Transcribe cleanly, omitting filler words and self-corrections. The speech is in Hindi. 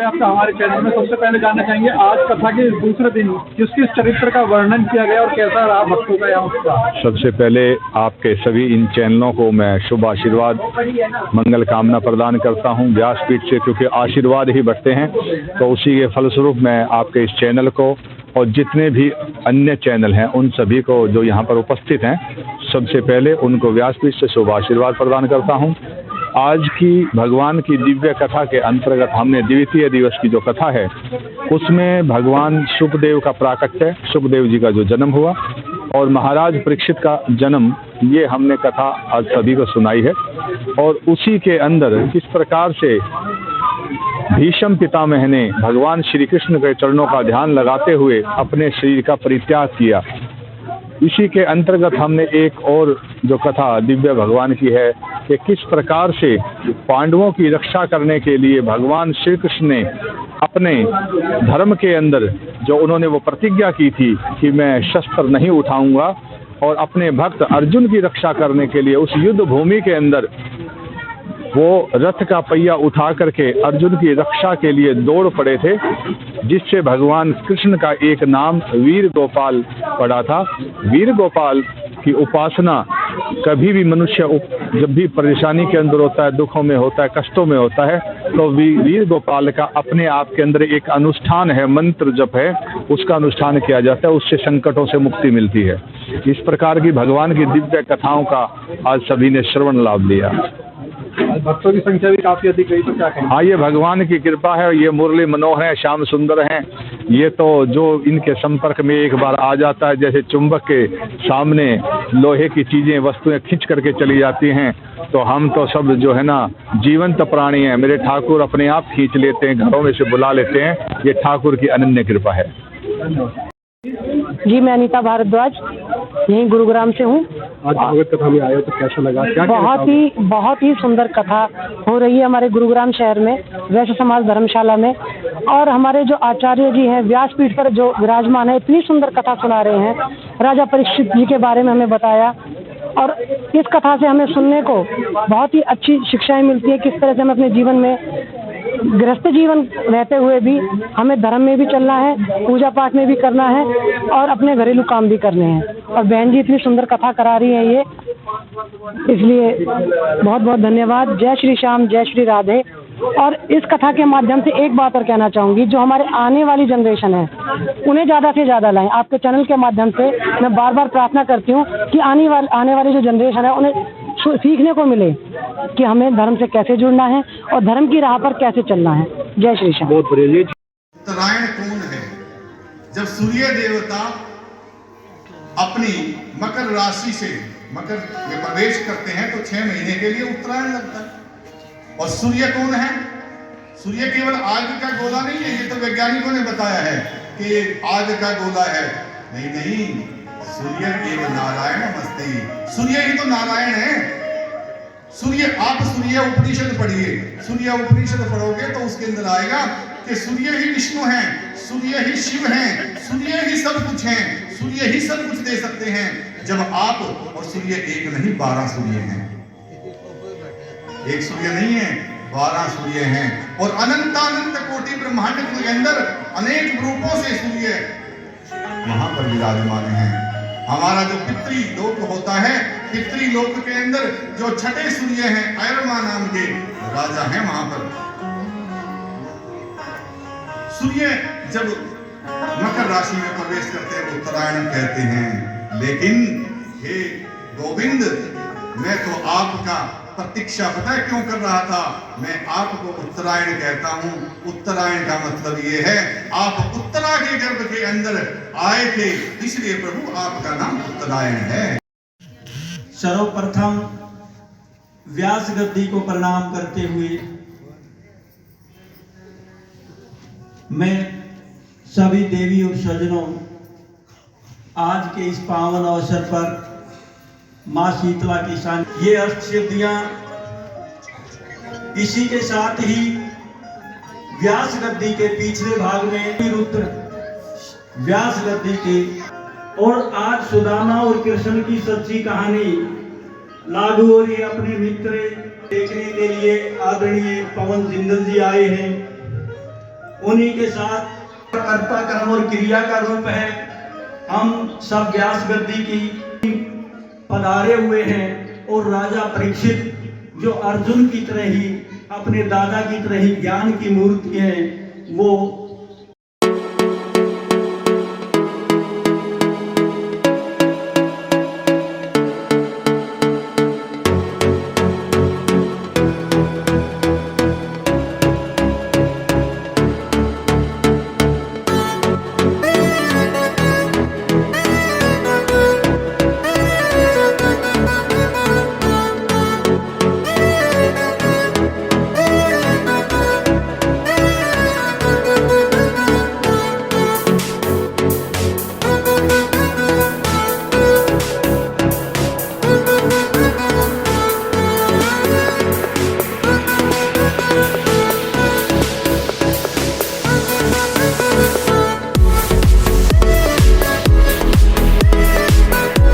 है आपका हमारे चैनल में। सबसे पहले जानना चाहेंगे आज कथा के दूसरे दिन किस किस चरित्र का वर्णन किया गया और कैसा रहा भक्तों का यहाँ उत्साह। सबसे पहले आपके सभी इन चैनलों को मैं शुभ आशीर्वाद मंगल कामना प्रदान करता हूँ व्यासपीठ से, क्योंकि आशीर्वाद ही बढ़ते हैं। तो उसी के फलस्वरूप मैं आपके इस चैनल को और जितने भी अन्य चैनल हैं उन सभी को जो यहाँ पर उपस्थित हैं, सबसे पहले उनको व्यासपीठ से शुभ आशीर्वाद प्रदान करता हूँ। आज की भगवान की दिव्य कथा के अंतर्गत हमने द्वितीय दिवस की जो कथा है उसमें भगवान सुखदेव का प्राकट्य, सुखदेव जी का जो जन्म हुआ और महाराज परीक्षित का जन्म, ये हमने कथा आज सभी को सुनाई है। और उसी के अंदर किस प्रकार से भीष्म पितामह ने भगवान श्री कृष्ण के चरणों का ध्यान लगाते हुए अपने शरीर का परित्याग किया, इसी के अंतर्गत हमने एक और जो कथा दिव्य भगवान की है कि किस प्रकार से पांडवों की रक्षा करने के लिए भगवान श्री कृष्ण ने अपने धर्म के अंदर जो उन्होंने वो प्रतिज्ञा की थी कि मैं शस्त्र नहीं उठाऊंगा, और अपने भक्त अर्जुन की रक्षा करने के लिए उस युद्ध भूमि के अंदर वो रथ का पहिया उठा करके अर्जुन की रक्षा के लिए दौड़ पड़े थे, जिससे भगवान कृष्ण का एक नाम वीर गोपाल पड़ा था। वीर गोपाल की उपासना कभी भी मनुष्य जब भी परेशानी के अंदर होता है, दुखों में होता है, कष्टों में होता है, तो वीर गोपाल का अपने आप के अंदर एक अनुष्ठान है, मंत्र जप है, उसका अनुष्ठान किया जाता है, उससे संकटों से मुक्ति मिलती है। इस प्रकार की भगवान की दिव्य कथाओं का आज सभी ने श्रवण लाभ लिया। भक्तों की संख्या भी काफी अधिक रही, तो क्या कहें। हाँ, ये भगवान की कृपा है। ये मुरली मनोहर हैं, श्याम सुंदर हैं। ये तो जो इनके संपर्क में एक बार आ जाता है, जैसे चुंबक के सामने लोहे की चीजें वस्तुएं खींच करके चली जाती हैं, तो हम तो सब जो है ना जीवंत प्राणी हैं। मेरे ठाकुर अपने आप खींच लेते हैं, घरों में से बुला लेते हैं। ये ठाकुर की अनन्य कृपा है। जी, मैं अनीता भारद्वाज यहीं गुरुग्राम से हूँ। आज भगवत कथा में आए हो तो कैसा लगा? क्या बहुत ही सुंदर कथा हो रही है हमारे गुरुग्राम शहर में, वैश्य समाज धर्मशाला में। और हमारे जो आचार्य जी हैं व्यासपीठ पर जो विराजमान है, इतनी सुंदर कथा सुना रहे हैं। राजा परीक्षित जी के बारे में हमें बताया, और इस कथा से हमें सुनने को बहुत ही अच्छी शिक्षाएं मिलती है। किस तरह से हमें अपने जीवन में गृहस्थ जीवन रहते हुए भी हमें धर्म में भी चलना है, पूजा पाठ में भी करना है, और अपने घरेलू काम भी करने हैं। और बहन जी इतनी सुंदर कथा करा रही हैं, ये इसलिए बहुत बहुत धन्यवाद। जय श्री श्याम, जय श्री राधे। और इस कथा के माध्यम से एक बात और कहना चाहूँगी, जो हमारे आने वाली जनरेशन है उन्हें ज़्यादा से ज़्यादा लाएं। आपके चैनल के माध्यम से मैं बार बार प्रार्थना करती हूँ कि आने वाली जो जनरेशन है उन्हें सीखने को मिले कि हमें धर्म से कैसे जुड़ना है और धर्म की राह पर कैसे चलना है। जय श्री श्याम। बहुत बढ़िया। उत्तरायण कौन है? जब सूर्य देवता अपनी मकर राशि से मकर में प्रवेश करते हैं तो 6 महीने के लिए उत्तरायण लगता है। और सूर्य कौन है? सूर्य केवल आग का गोला नहीं है। ये तो वैज्ञानिकों ने बताया है कि आग का गोला है। नहीं, सूर्य केवल नारायण मस्ती। सूर्य ही तो नारायण है। आप सूर्य उपनिषद पढ़िए, सूर्य उपनिषद पढ़ोगे तो उसके अंदर आएगा कि सूर्य ही विष्णु हैं, सूर्य ही शिव हैं, सूर्य ही सब कुछ हैं, सूर्य ही सब कुछ दे सकते हैं। जब आप और सूर्य एक नहीं, 12 सूर्य हैं। एक सूर्य नहीं है, 12 सूर्य हैं। और अनंत कोटि ब्रह्मांड के अंदर अनेक रूपों से सूर्य वहां पर विराजमान हैं। हमारा जो पितृ लोक होता है, पितृ लोक के अंदर जो छठे सूर्य हैं, ऐरमा नाम के राजा हैं, वहां पर सूर्य जब मकर राशि में प्रवेश करते हैं उत्तरायण कहते हैं। लेकिन हे गोविंद, मैं तो आपका प्रतीक्षा पता है क्यों कर रहा था? मैं आपको उत्तरायण कहता हूं। उत्तरायण का मतलब ये है आप उत्तरा के गर्भ के अंदर आए थे, इसलिए प्रभु आपका नाम उत्तरायण है। सर्वप्रथम व्यास गद्दी को प्रणाम करते हुए मैं सभी देवी और सज्जनों, आज के इस पावन अवसर पर माँ शीतला की शान ये अष्ट सिद्धियां, इसी के साथ ही व्यास गद्दी के पिछले भाग में रुद्र व्यास गद्दी के, और आज सुदामा और कृष्ण की सच्ची कहानी लागू हो रही है। अपने मित्र देखने के लिए आदरणीय पवन जिंदल जी आए हैं। उन्हीं के साथ कर्ता कर्म और क्रिया का रूप है। हम सब व्यास गद्दी की पधारे हुए हैं और राजा परीक्षित जो अर्जुन की तरह ही अपने दादा की तरह ही ज्ञान की मूर्ति है, वो